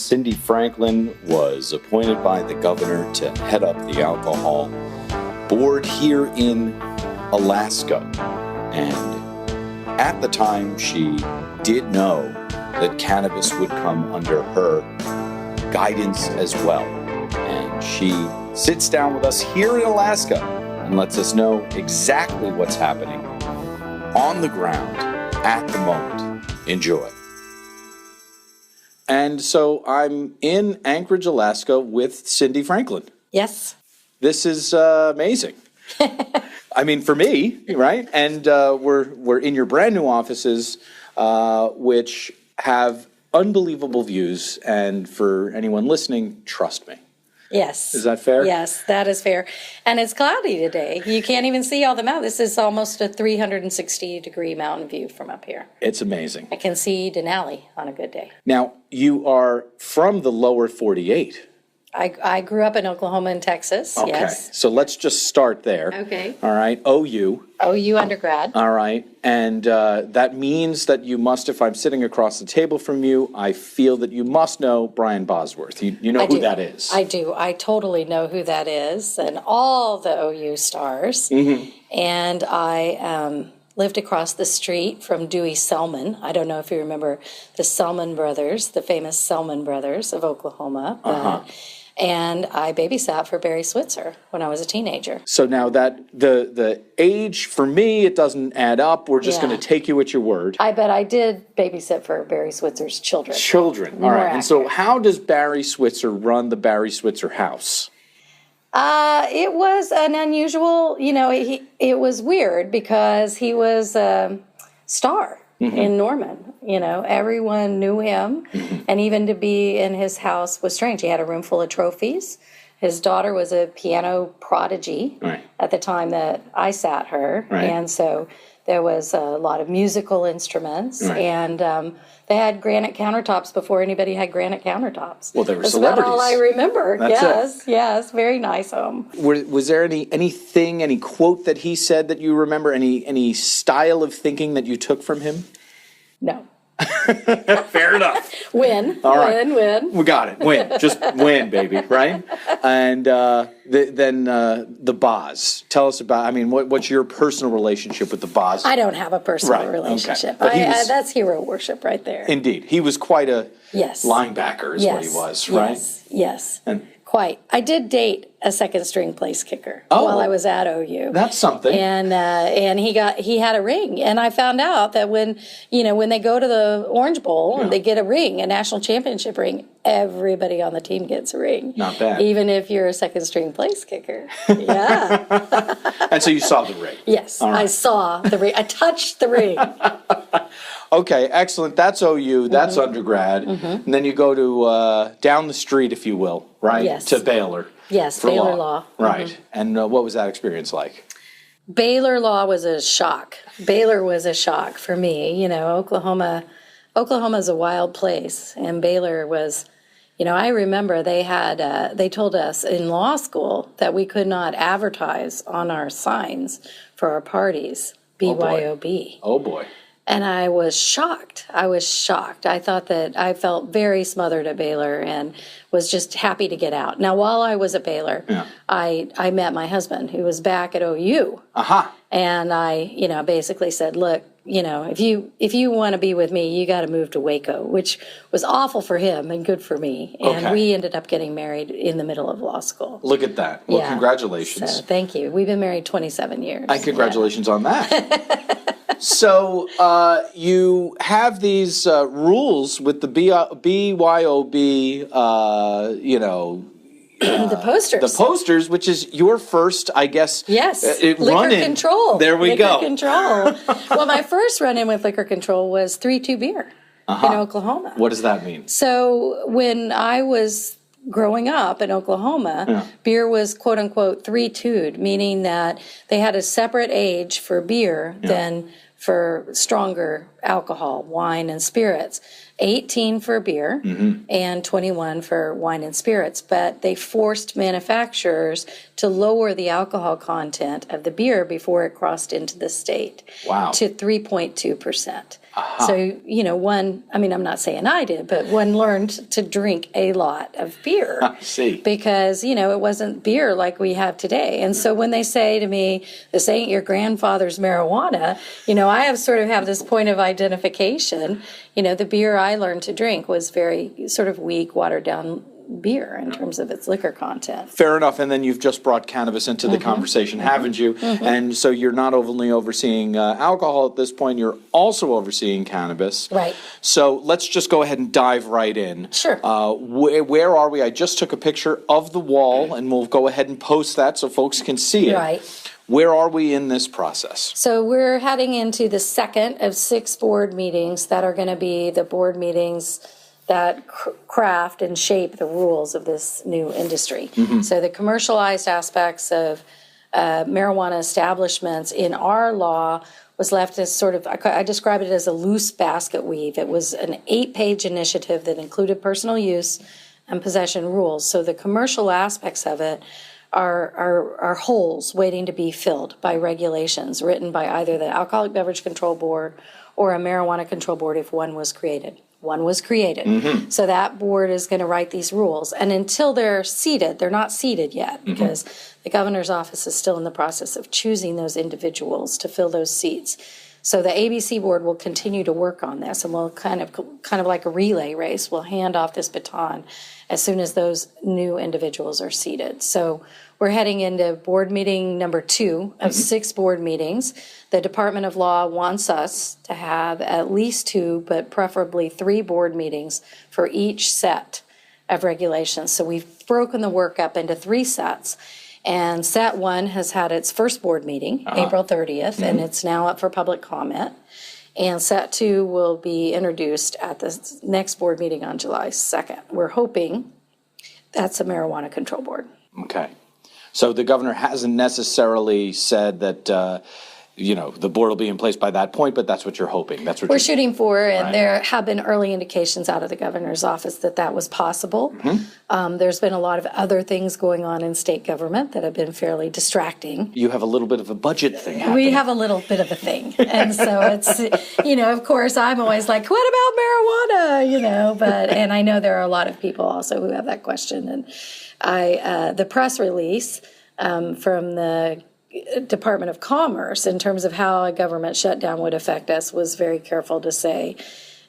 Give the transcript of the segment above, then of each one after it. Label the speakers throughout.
Speaker 1: Cindy Franklin was appointed by the governor to head up the alcohol board here in Alaska. And at the time, she did know that cannabis would come under her guidance as well. And she sits down with us here in Alaska and lets us know exactly what's happening on the ground at the moment. Enjoy. And so I'm in Anchorage, Alaska with Cindy Franklin.
Speaker 2: Yes.
Speaker 1: This is amazing. I mean, for me, right? And we're in your brand new offices, which have unbelievable views. And for anyone listening, trust me.
Speaker 2: Yes.
Speaker 1: Is that fair?
Speaker 2: Yes, that is fair. And it's cloudy today. You can't even see all the mountains. This is almost a 360-degree mountain view from up here.
Speaker 1: It's amazing.
Speaker 2: I can see Denali on a good day.
Speaker 1: Now, you are from the lower 48.
Speaker 2: I grew up in Oklahoma and Texas,
Speaker 1: Okay.
Speaker 2: yes.
Speaker 1: So let's just start there.
Speaker 2: Okay.
Speaker 1: All right. OU.
Speaker 2: OU undergrad.
Speaker 1: All right. And that means that you must, if I'm sitting across the table from you, I feel that you must know Brian Bosworth. You know who that is.
Speaker 2: I do. I totally know who that is, and all the OU stars. Mm-hmm. And I lived across the street from Dewey Selman. I don't know if you remember the Selman brothers, the famous Selman brothers of Oklahoma. And I babysat for Barry Switzer when I was a teenager.
Speaker 1: So now that the age, for me, it doesn't add up. We're just going to take you at your word.
Speaker 2: I bet I did babysit for Barry Switzer's children.
Speaker 1: All right. And so how does Barry Switzer run the Barry Switzer house?
Speaker 2: It was an unusual, it was weird because he was a star. Mm-hmm. In Norman, everyone knew him, and even to be in his house was strange. He had a room full of trophies. His daughter was a piano prodigy at the time that I sat her, and so there was a lot of musical instruments, and they had granite countertops before anybody had granite countertops.
Speaker 1: Well, they were
Speaker 2: That's
Speaker 1: celebrities.
Speaker 2: about all I remember.
Speaker 1: That's
Speaker 2: Yes, very nice home.
Speaker 1: Was there anything, any quote that he said that you remember, any style of thinking that you took from him?
Speaker 2: No.
Speaker 1: Fair enough.
Speaker 2: Win.
Speaker 1: All right.
Speaker 2: Win.
Speaker 1: We got it. Win. Just win, baby, right? And then the Boz. Tell us about, what's your personal relationship with the Boz?
Speaker 2: I don't have a personal relationship.
Speaker 1: Okay.
Speaker 2: That's hero worship right there.
Speaker 1: Indeed. He was quite a linebacker is what he was, right?
Speaker 2: Yes.
Speaker 1: And
Speaker 2: quite. I did date a second-string place kicker while I was at OU.
Speaker 1: That's something.
Speaker 2: And he had a ring, and I found out that when they go to the Orange Bowl and they get a ring, a national championship ring, everybody on the team gets a ring.
Speaker 1: Not bad.
Speaker 2: Even if you're a second-string place kicker. Yeah.
Speaker 1: And so you saw the ring.
Speaker 2: Yes, right. I saw the ring. I touched the ring.
Speaker 1: Okay, excellent. That's OU. That's undergrad. Mm-hmm. And then you go to down the street, if you will, right?
Speaker 2: Yes.
Speaker 1: To Baylor.
Speaker 2: Yes, Baylor Law.
Speaker 1: Right.
Speaker 2: Mm-hmm.
Speaker 1: And what was that experience like?
Speaker 2: Baylor Law was a shock. Baylor was a shock for me. Oklahoma's a wild place, and Baylor was, I remember they told us in law school that we could not advertise on our signs for our parties, BYOB.
Speaker 1: Oh boy.
Speaker 2: And I was shocked. I thought that I felt very smothered at Baylor and was just happy to get out. Now, while I was at Baylor, I met my husband, who was back at OU. And I, basically said, look, if you want to be with me, you got to move to Waco, which was awful for him and good for me. And we ended up getting married in the middle of law school.
Speaker 1: Look at that. Well, congratulations.
Speaker 2: So, thank you. We've been married 27 years.
Speaker 1: And congratulations on that. So you have these rules with the BYOB,
Speaker 2: the posters.
Speaker 1: The posters, which is your first, I guess.
Speaker 2: Yes.
Speaker 1: Liquor
Speaker 2: control.
Speaker 1: There we go.
Speaker 2: Liquor control. Well, my first run-in with liquor control was 3-2 beer in Oklahoma.
Speaker 1: What does that mean?
Speaker 2: So when I was growing up in Oklahoma, beer was quote unquote 3-2'd, meaning that they had a separate age for beer than for stronger alcohol, wine and spirits. 18 for beer and 21 for wine and spirits. But they forced manufacturers to lower the alcohol content of the beer before it crossed into the state to 3.2%. So, I'm not saying I did, but one learned to drink a lot of beer.
Speaker 1: I see.
Speaker 2: Because, it wasn't beer like we have today. And so when they say to me, this ain't your grandfather's marijuana, I have this point of identification. The beer I learned to drink was very sort of weak, watered down beer in terms of its liquor content.
Speaker 1: Fair enough. And then you've just brought cannabis into the conversation, haven't you? And so you're not only overseeing alcohol at this point, you're also overseeing cannabis.
Speaker 2: Right.
Speaker 1: So let's just go ahead and dive right in.
Speaker 2: Sure.
Speaker 1: Where are we? I just took a picture of the wall, and we'll go ahead and post that so folks can see it.
Speaker 2: Right.
Speaker 1: Where are we in this process?
Speaker 2: So we're heading into the second of 6 board meetings that are going to be the board meetings that craft and shape the rules of this new industry. So the commercialized aspects of marijuana establishments in our law was left as sort of, I describe it as a loose basket weave. It was an 8-page initiative that included personal use and possession rules. So the commercial aspects of it are holes waiting to be filled by regulations written by either the Alcohol Beverage Control Board or a marijuana control board if one was created. One was created. So that board is going to write these rules. And until they're seated, they're not seated yet because the governor's office is still in the process of choosing those individuals to fill those seats. So the ABC board will continue to work on this, and we'll kind of like a relay race. We'll hand off this baton as soon as those new individuals are seated. So we're heading into board meeting number 2 of 6 board meetings. The Department of Law wants us to have at least 2, but preferably 3 board meetings for each set of regulations. So we've broken the work up into 3 sets. And set 1 has had its first board meeting, April 30th, and it's now up for public comment. And set 2 will be introduced at the next board meeting on July 2nd. We're hoping that's a marijuana control board.
Speaker 1: Okay. So the governor hasn't necessarily said that, the board will be in place by that point, but that's what you're hoping. That's what
Speaker 2: we're shooting for, and there have been early indications out of the governor's office that was possible. There's been a lot of other things going on in state government that have been fairly distracting.
Speaker 1: You have a little bit of a budget thing happening.
Speaker 2: We have a little bit of a thing. And so it's, of course, I'm always like, what about marijuana? And I know there are a lot of people also who have that question. And the press release from the Department of Commerce in terms of how a government shutdown would affect us was very careful to say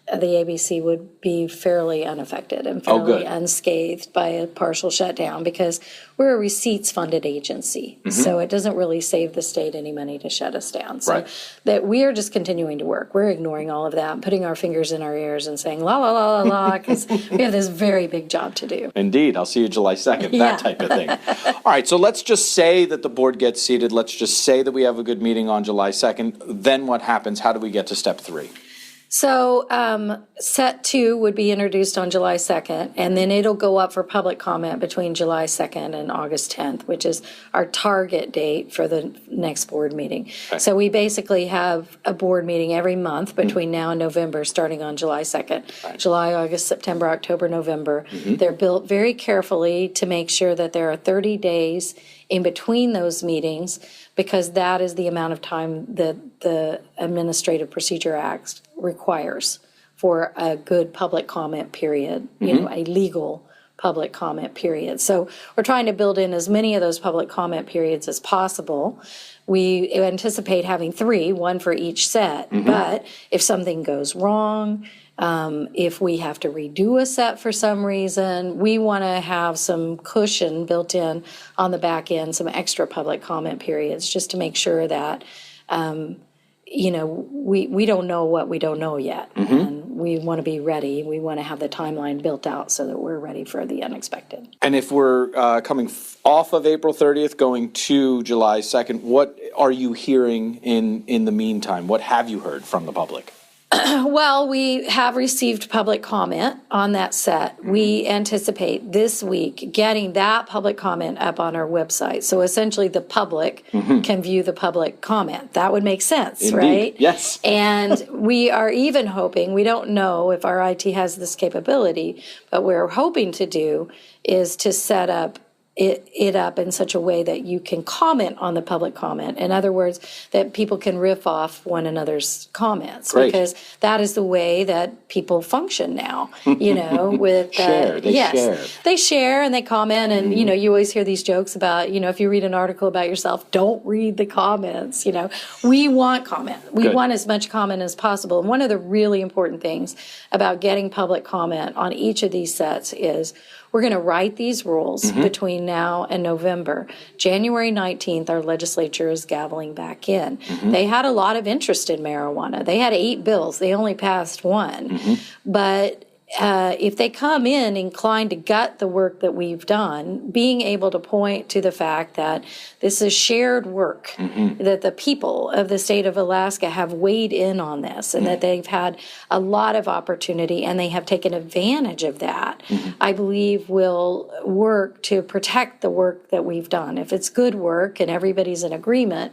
Speaker 2: the ABC would be fairly unaffected and fairly unscathed by a partial shutdown because we're a receipts-funded agency. So it doesn't really save the state any money to shut us down. So that we are just continuing to work. We're ignoring all of that and putting our fingers in our ears and saying la, la, la, la, la, because we have this very big job to do.
Speaker 1: Indeed. I'll see you July 2nd, that type of thing. All right, so let's just say that the board gets seated. Let's just say that we have a good meeting on July 2nd. Then what happens? How do we get to step 3?
Speaker 2: So set 2 would be introduced on July 2nd, and then it'll go up for public comment between July 2nd and August 10th, which is our target date for the next board meeting. So we basically have a board meeting every month between now and November, starting on July 2nd. July, August, September, October, November. They're built very carefully to make sure that there are 30 days in between those meetings, because that is the amount of time that the Administrative Procedure Act requires for a good public comment period, a legal public comment period. So we're trying to build in as many of those public comment periods as possible. We anticipate having 3, 1 for each set, but if something goes wrong, if we have to redo a set for some reason, we want to have some cushion built in on the back end, some extra public comment periods, just to make sure that, we don't know what we don't know yet. And we want to be ready. We want to have the timeline built out so that we're ready for the unexpected.
Speaker 1: And if we're coming off of April 30th, going to July 2nd, what are you hearing in the meantime? What have you heard from the public?
Speaker 2: Well, we have received public comment on that set. We anticipate this week getting that public comment up on our website. So essentially the public can view the public comment. That would make sense,
Speaker 1: Indeed.
Speaker 2: Right?
Speaker 1: Yes.
Speaker 2: And we are even hoping, we don't know if our IT has this capability, but what we're hoping to do is to set up it up in such a way that you can comment on the public comment. In other words, that people can riff off one another's comments.
Speaker 1: Great.
Speaker 2: Because that is the way that people function now, with they share and they comment, and you always hear these jokes about, if you read an article about yourself, don't read the comments. We want comment. We want as much comment as possible. And one of the really important things about getting public comment on each of these sets is we're going to write these rules between now and November. January 19th, our legislature is gaveling back in. They had a lot of interest in marijuana. They had 8 bills. They only passed 1. But if they come in inclined to gut the work that we've done, being able to point to the fact that this is shared work, that the people of the state of Alaska have weighed in on this, and that they've had a lot of opportunity and they have taken advantage of that, I believe will work to protect the work that we've done. If it's good work and everybody's in agreement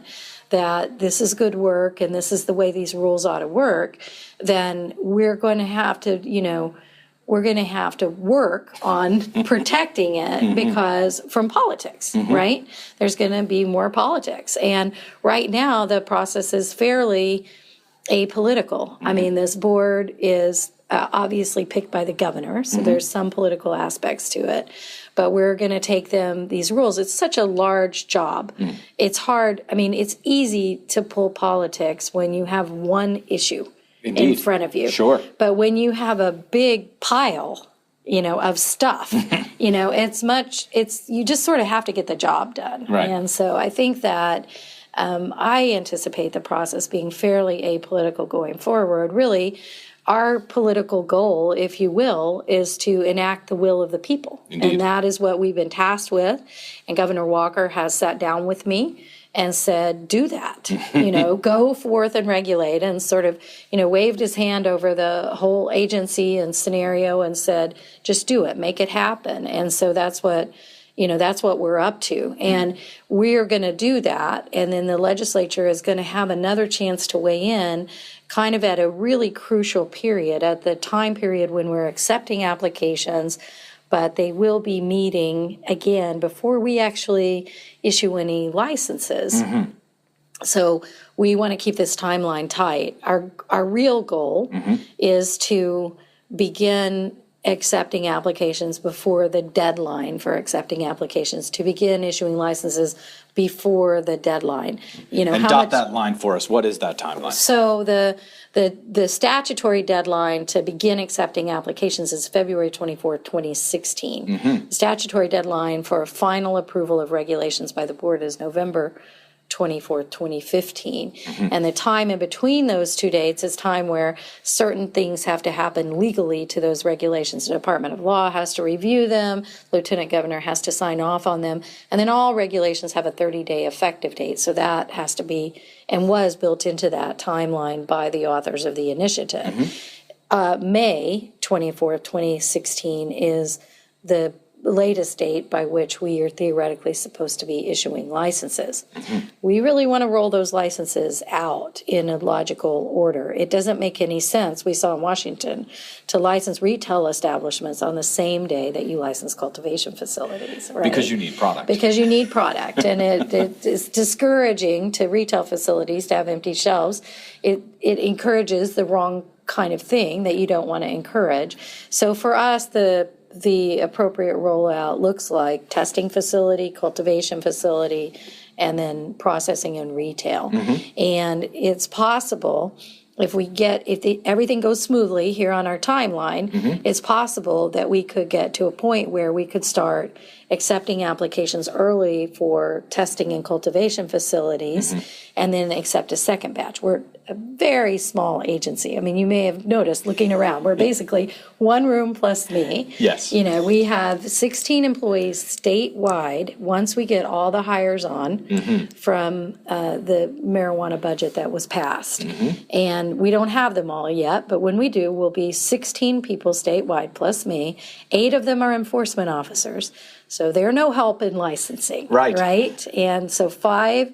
Speaker 2: that this is good work and this is the way these rules ought to work, then we're going to have to, work on protecting it because from politics, right? There's going to be more politics. And right now, the process is fairly apolitical. I mean, this board is obviously picked by the governor, so there's some political aspects to it. But we're going to take these rules. It's such a large job. It's hard. I mean, it's easy to pull politics when you have one issue in front of you.
Speaker 1: Sure.
Speaker 2: But when you have a big pile, of stuff, you just sort of have to get the job done.
Speaker 1: Right.
Speaker 2: And so I think that I anticipate the process being fairly apolitical going forward. Really, our political goal, if you will, is to enact the will of the people.
Speaker 1: Indeed.
Speaker 2: And that is what we've been tasked with. And Governor Walker has sat down with me and said, do that, go forth and regulate, and sort of, waved his hand over the whole agency and scenario and said, just do it, make it happen. And so that's what we're up to. And we're going to do that. And then the legislature is going to have another chance to weigh in kind of at a really crucial period, at the time period when we're accepting applications, but they will be meeting again before we actually issue any licenses. So we want to keep this timeline tight. Our real goal is to begin accepting applications before the deadline for accepting applications, to begin issuing licenses before the deadline.
Speaker 3: And dot that line for us. What is that timeline?
Speaker 2: So the statutory deadline to begin accepting applications is February 24th, 2016. The statutory deadline for final approval of regulations by the board is November 24th, 2015. And the time in between those two dates is time where certain things have to happen legally to those regulations. The Department of Law has to review them, Lieutenant Governor has to sign off on them, and then all regulations have a 30-day effective date. So that has to be and was built into that timeline by the authors of the initiative. May 24th, 2016 is the latest date by which we are theoretically supposed to be issuing licenses. We really want to roll those licenses out in a logical order. It doesn't make any sense, we saw in Washington, to license retail establishments on the same day that you license cultivation facilities, right?
Speaker 3: Because you need product.
Speaker 2: Because you need product, and it is discouraging to retail facilities to have empty shelves. It encourages the wrong kind of thing that you don't want to encourage. So for us, the appropriate rollout looks like testing facility, cultivation facility, and then processing and retail. And it's possible if everything goes smoothly here on our timeline, it's possible that we could get to a point where we could start accepting applications early for testing and cultivation facilities, and then accept a second batch. We're a very small agency. I mean, you may have noticed looking around, we're basically one room plus me.
Speaker 3: Yes.
Speaker 2: We have 16 employees statewide once we get all the hires on from the marijuana budget that was passed. And we don't have them all yet, but when we do, we'll be 16 people statewide plus me. 8 of them are enforcement officers. So they're no help in licensing.
Speaker 3: Right.
Speaker 2: Right? And so 5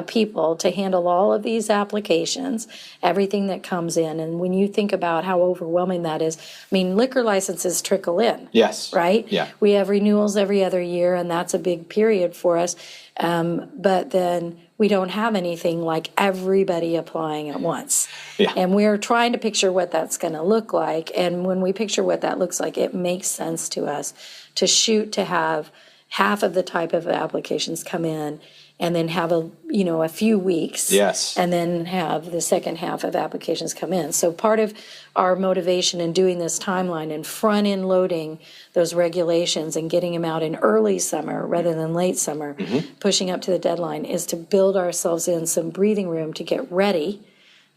Speaker 2: people to to handle all of these applications, everything that comes in. And when you think about how overwhelming that is, I mean, liquor licenses trickle in.
Speaker 3: Yes.
Speaker 2: Right?
Speaker 3: Yeah.
Speaker 2: We have renewals every other year, and that's a big period for us. But then we don't have anything like everybody applying at once.
Speaker 3: Yeah.
Speaker 2: And we're trying to picture what that's going to look like. And when we picture what that looks like, it makes sense to us to shoot to have half of the type of applications come in, and then have a few weeks.
Speaker 3: Yes.
Speaker 2: And then have the second half of applications come in. So part of our motivation in doing this timeline and front end loading those regulations and getting them out in early summer rather than late summer, pushing up to the deadline, is to build ourselves in some breathing room to get ready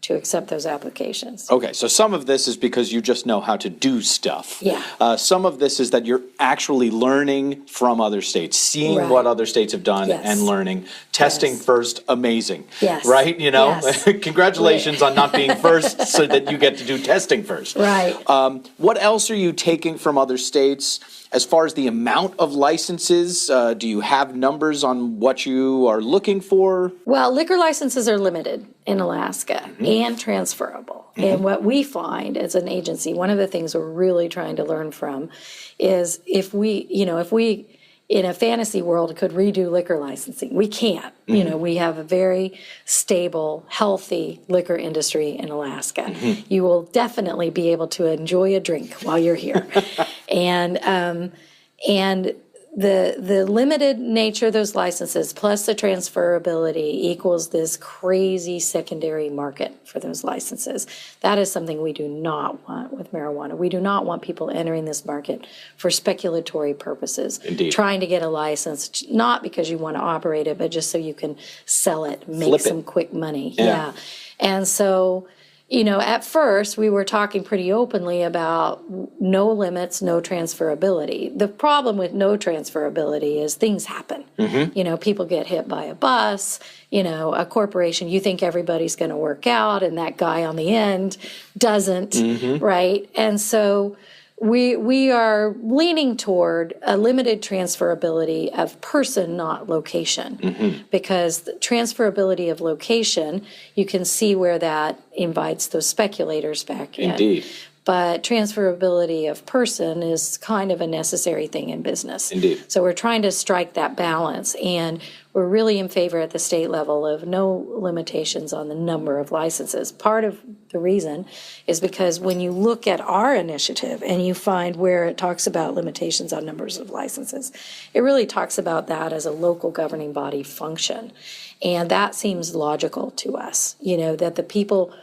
Speaker 2: to accept those applications.
Speaker 3: Okay, so some of this is because you just know how to do stuff.
Speaker 2: Yeah.
Speaker 3: Some of this is that you're actually learning from other states, seeing
Speaker 2: Right.
Speaker 3: what other states have done
Speaker 2: Yes.
Speaker 3: and learning. Testing
Speaker 2: Yes.
Speaker 3: first, amazing.
Speaker 2: Yes.
Speaker 3: Right?
Speaker 2: Yes.
Speaker 3: Congratulations on not being first so that you get to do testing first.
Speaker 2: Right.
Speaker 3: What else are you taking from other states? As far as the amount of licenses, do you have numbers on what you are looking for?
Speaker 2: Well, liquor licenses are limited in Alaska and transferable. And what we find as an agency, one of the things we're really trying to learn from is if we in a fantasy world could redo liquor licensing, we can't. We have a very stable, healthy liquor industry in Alaska. You will definitely be able to enjoy a drink while you're here. and the limited nature of those licenses plus the transferability equals this crazy secondary market for those licenses. That is something we do not want with marijuana. We do not want people entering this market for speculatory purposes.
Speaker 3: Indeed.
Speaker 2: Trying to get a license, not because you want to operate it, but just so you can sell it, make
Speaker 3: Flip it.
Speaker 2: some quick money.
Speaker 3: Yeah.
Speaker 2: And so, at first we were talking pretty openly about no limits, no transferability. The problem with no transferability is things happen. People get hit by a bus, a corporation, you think everybody's going to work out, and that guy on the end doesn't, right? And so we are leaning toward a limited transferability of person, not location, because the transferability of location, you can see where that invites those speculators back in.
Speaker 3: Indeed.
Speaker 2: But transferability of person is kind of a necessary thing in business.
Speaker 3: Indeed.
Speaker 2: So we're trying to strike that balance, and we're really in favor at the state level of no limitations on the number of licenses. Part of the reason is because when you look at our initiative and you find where it talks about limitations on numbers of licenses, it really talks about that as a local governing body function. And that seems logical to us, that the people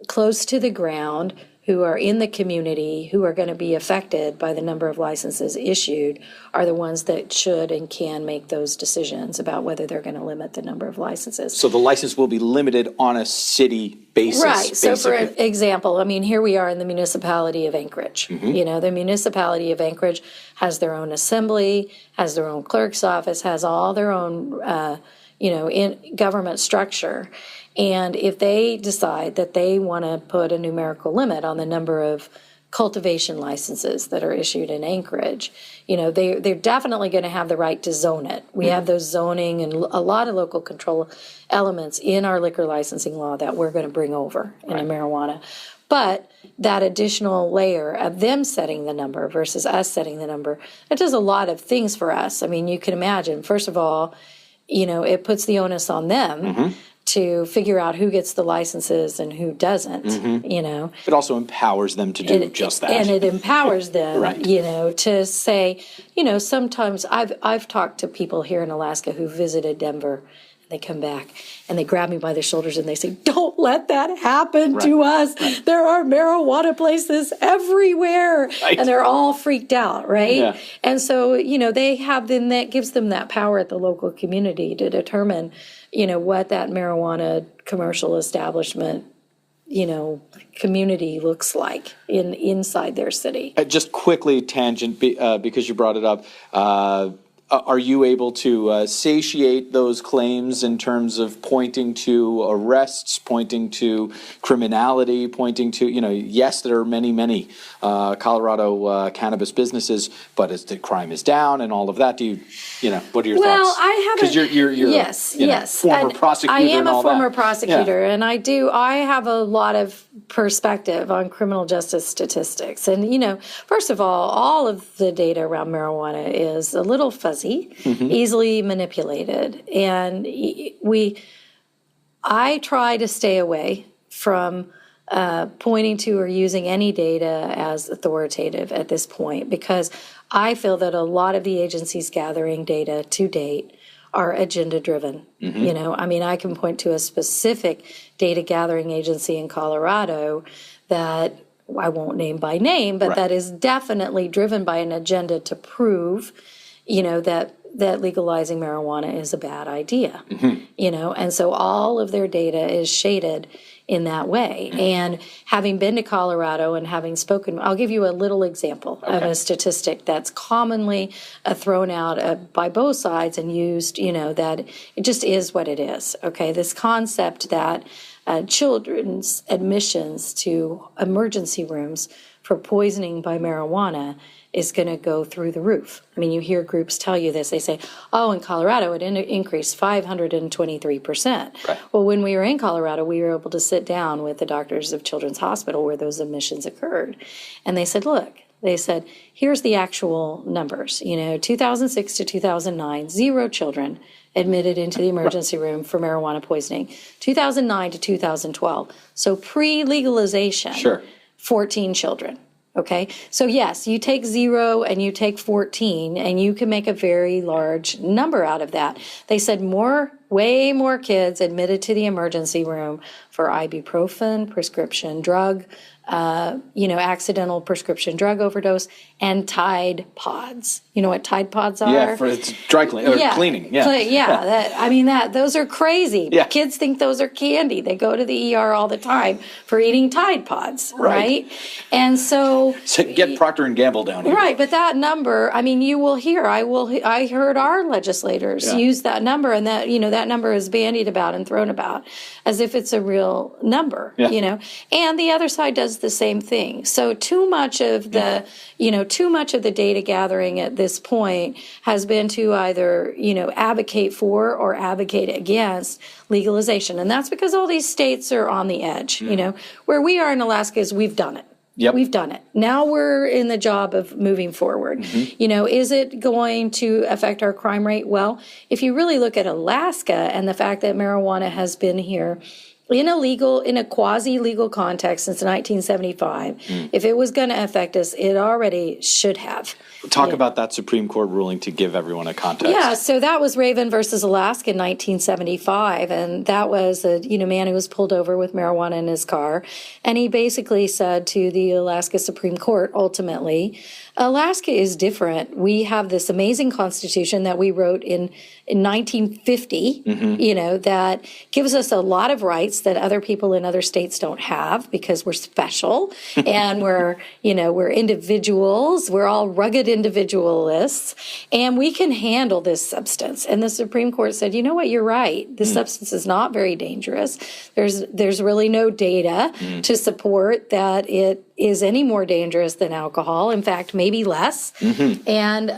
Speaker 2: close to the ground who are in the community, who are going to be affected by the number of licenses issued, are the ones that should and can make those decisions about whether they're going to limit the number of licenses.
Speaker 3: So the license will be limited on a city basis.
Speaker 2: Right. So for
Speaker 3: basically.
Speaker 2: example, here we are in the municipality of Anchorage. The municipality of Anchorage has their own assembly, has their own clerk's office, has all their own, in government structure. And if they decide that they want to put a numerical limit on the number of cultivation licenses that are issued in Anchorage, they're definitely going to have the right to zone it. We have those zoning and a lot of local control elements in our liquor licensing law that we're going to bring over in a marijuana. But that additional layer of them setting the number versus us setting the number, it does a lot of things for us. You can imagine, first of all, it puts the onus on them to figure out who gets the licenses and who doesn't,
Speaker 3: It also empowers them to do just that.
Speaker 2: And it empowers them,
Speaker 3: Right.
Speaker 2: to say, sometimes I've talked to people here in Alaska who visited Denver. They come back and they grab me by the shoulders and they say, "Don't let that happen to us.
Speaker 3: Right.
Speaker 2: There are marijuana places everywhere."
Speaker 3: Right.
Speaker 2: And they're all freaked out, right?
Speaker 3: Yeah.
Speaker 2: And so, they have then that gives them that power at the local community to determine, what that marijuana commercial establishment, community looks like inside their city.
Speaker 3: Just quickly, tangent, because you brought it up. are you able to satiate those claims in terms of pointing to arrests, pointing to criminality, pointing to, yes, there are many Colorado cannabis businesses, but as the crime is down and all of that, what are your thoughts?
Speaker 2: Well, I have
Speaker 3: because you're former prosecutor.
Speaker 2: I am
Speaker 3: and all
Speaker 2: a former
Speaker 3: that.
Speaker 2: prosecutor,
Speaker 3: Yeah.
Speaker 2: and I have a lot of perspective on criminal justice statistics. And first of all of the data around marijuana is a little fuzzy, easily manipulated, and I try to stay away from pointing to or using any data as authoritative at this point, because I feel that a lot of the agencies gathering data to date are agenda driven. I can point to a specific data gathering agency in Colorado that I won't name by name, but that is definitely driven by an agenda to prove, that legalizing marijuana is a bad idea. And so all of their data is shaded in that way. And having been to Colorado and having spoken, I'll give you a little example of a statistic that's commonly thrown out by both sides and used, that it just is what it is. Okay, this concept that children's admissions to emergency rooms for poisoning by marijuana is going to go through the roof. I mean, you hear groups tell you this. They say, in Colorado, it increased 523%.
Speaker 1: Right.
Speaker 2: Well, when we were in Colorado, we were able to sit down with the doctors of Children's Hospital where those admissions occurred. And they said, here's the actual numbers. 2006 to 2009, 0 children admitted into the emergency room for marijuana poisoning. 2009 to 2012. So pre-legalization, 14 children. Okay, so yes, you take 0 and you take 14, and you can make a very large number out of that. They said way more kids admitted to the emergency room for ibuprofen, prescription drug, accidental prescription drug overdose, and Tide Pods. You know what Tide Pods are?
Speaker 3: Yeah, it's dry cleaning or cleaning.
Speaker 2: Those are crazy.
Speaker 3: Yeah.
Speaker 2: Kids think those are candy. They go to the ER all the time for eating Tide Pods, right? And so
Speaker 3: get Procter and Gamble down here.
Speaker 2: Right, but that number, you will hear. I heard our legislators use that number, and that number is bandied about and thrown about as if it's a real number. And the other side does the same thing. So too much of the data gathering at this point has been to either, advocate for or advocate against legalization. And that's because all these states are on the edge. Where we are in Alaska is we've done it.
Speaker 3: Yep.
Speaker 2: We've done it. Now we're in the job of moving forward. Is it going to affect our crime rate? Well, if you really look at Alaska and the fact that marijuana has been here in a quasi-legal context since 1975, if it was going to affect us, it already should have.
Speaker 3: Talk about that Supreme Court ruling to give everyone a context.
Speaker 2: Yeah, so that was Raven versus Alaska in 1975, and that was a man who was pulled over with marijuana in his car, and he basically said to the Alaska Supreme Court, ultimately, Alaska is different. We have this amazing constitution that we wrote in 1950, that gives us a lot of rights that other people in other states don't have because we're special and we're individuals. We're all rugged individualists, and we can handle this substance. And the Supreme Court said, you know what, you're right. This substance is not very dangerous. There's really no data to support that it is any more dangerous than alcohol. In fact, maybe less. And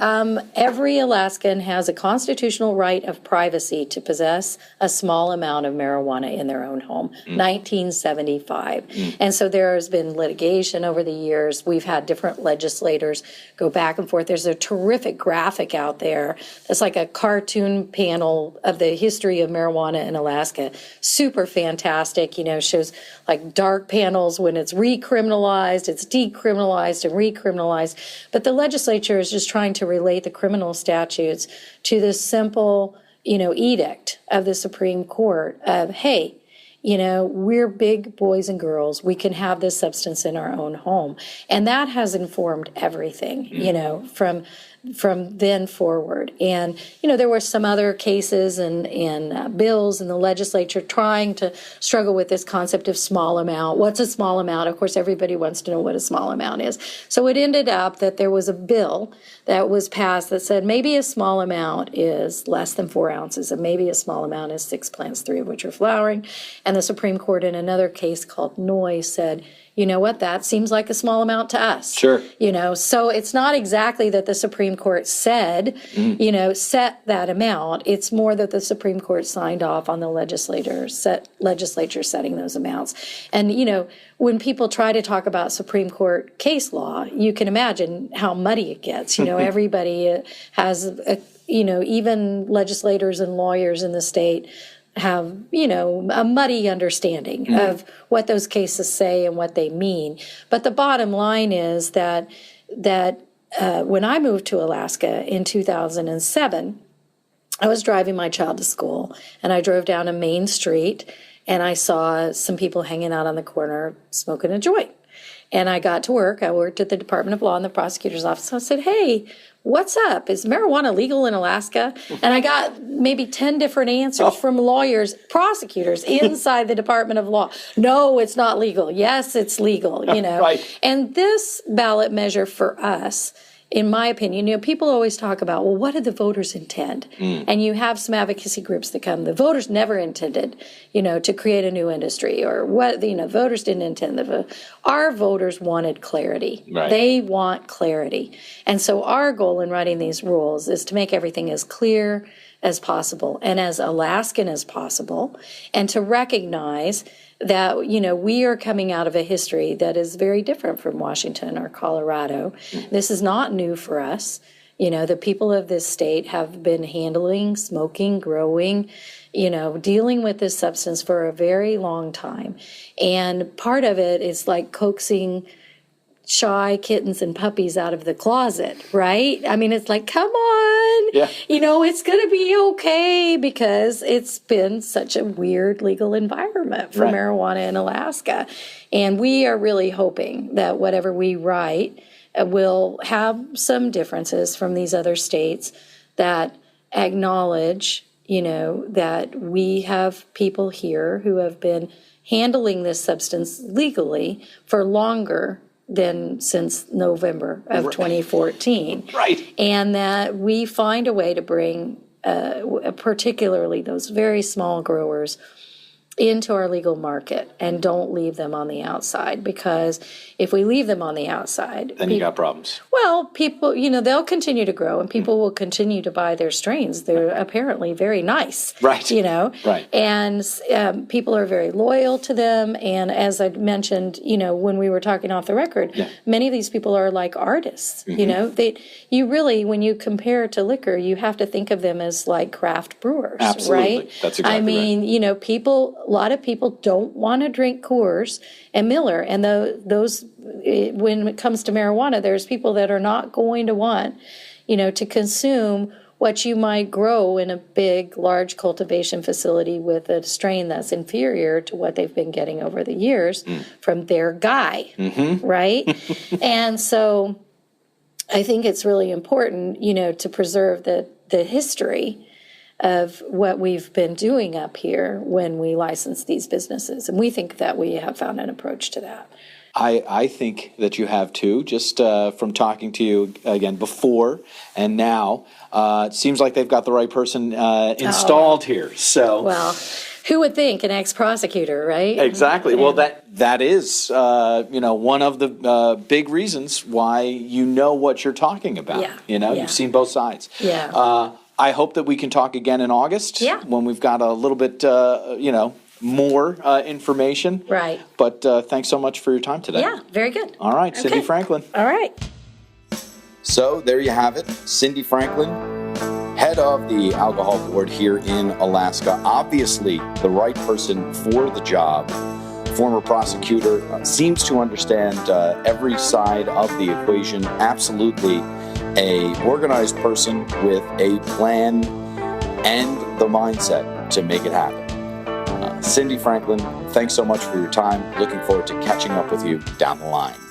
Speaker 2: every Alaskan has a constitutional right of privacy to possess a small amount of marijuana in their own home. 1975. And so there has been litigation over the years. We've had different legislators go back and forth. There's a terrific graphic out there that's like a cartoon panel of the history of marijuana in Alaska. Super fantastic, shows like dark panels when it's recriminalized, it's decriminalized and recriminalized. But the legislature is just trying to relate the criminal statutes to this simple, edict of the Supreme Court of, hey, we're big boys and girls. We can have this substance in our own home. And that has informed everything, from then forward. And, there were some other cases and bills in the legislature trying to struggle with this concept of small amount. What's a small amount? Of course, everybody wants to know what a small amount is. So it ended up that there was a bill that was passed that said maybe a small amount is less than 4 ounces, and maybe a small amount is 6 plants, 3 of which are flowering. And the Supreme Court, in another case called Noy, said, you know what, that seems like a small amount to us.
Speaker 3: Sure.
Speaker 2: So it's not exactly that the Supreme Court said, set that amount. It's more that the Supreme Court signed off on the legislature setting those amounts. And, when people try to talk about Supreme Court case law, you can imagine how muddy it gets. Everybody has, even legislators and lawyers in the state have, a muddy understanding of what those cases say and what they mean. But the bottom line is that when I moved to Alaska in 2007, I was driving my child to school, and I drove down a main street, and I saw some people hanging out on the corner smoking a joint. And I got to work. I worked at the Department of Law in the prosecutor's office. So I said, hey, what's up? Is marijuana legal in Alaska? And I got maybe 10 different answers from lawyers, prosecutors inside the Department of Law. No, it's not legal. Yes, it's legal,
Speaker 3: Right.
Speaker 2: And this ballot measure for us, in my opinion, people always talk about, well, what did the voters intend? And you have some advocacy groups that come, the voters never intended, to create a new industry, or what, voters didn't intend. Our voters wanted clarity.
Speaker 3: Right.
Speaker 2: They want clarity. And so our goal in writing these rules is to make everything as clear as possible and as Alaskan as possible, and to recognize that, we are coming out of a history that is very different from Washington or Colorado. This is not new for us. The people of this state have been handling, smoking, growing, dealing with this substance for a very long time. And part of it is like coaxing shy kittens and puppies out of the closet, right? I mean, it's like, come on, it's going to be okay, because it's been such a weird legal environment for marijuana in Alaska. And we are really hoping that whatever we write will have some differences from these other states that acknowledge, that we have people here who have been handling this substance legally for longer than since November of 2014.
Speaker 3: Right.
Speaker 2: And that we find a way to bring particularly those very small growers into our legal market and don't leave them on the outside, because if we leave them on the outside,
Speaker 3: then you got problems.
Speaker 2: Well, people, they'll continue to grow and people will continue to buy their strains. They're apparently very nice.
Speaker 3: Right.
Speaker 2: Right. And people are very loyal to them. And as I mentioned, when we were talking off the record, many of these people are like artists. You really, when you compare to liquor, you have to think of them as like craft brewers.
Speaker 3: Absolutely.
Speaker 2: Right?
Speaker 3: That's exactly right.
Speaker 2: A lot of people don't want to drink Coors and Miller, and those, when it comes to marijuana, there's people that are not going to want, to consume what you might grow in a big, large cultivation facility with a strain that's inferior to what they've been getting over the years from their guy, right? And so I think it's really important, to preserve the history of what we've been doing up here when we license these businesses. And we think that we have found an approach to that.
Speaker 3: I think that you have too, just from talking to you again before and now. It seems like they've got the right person installed here. So,
Speaker 2: well, who would think, an ex-prosecutor, right?
Speaker 3: Exactly. Well, that is one of the big reasons why you know what you're talking about. You've seen both sides. I hope that we can talk again in August when we've got a little bit, more information.
Speaker 2: Right.
Speaker 3: But thanks so much for your time today.
Speaker 2: Yeah, very good.
Speaker 3: All right, okay. Cynthia Franklin.
Speaker 2: All right.
Speaker 1: So there you have it. Cindy Franklin, head of the Alcohol Board here in Alaska. Obviously the right person for the job. Former prosecutor, seems to understand every side of the equation. Absolutely a organized person with a plan and the mindset to make it happen. Cindy Franklin, thanks so much for your time. Looking forward to catching up with you down the line.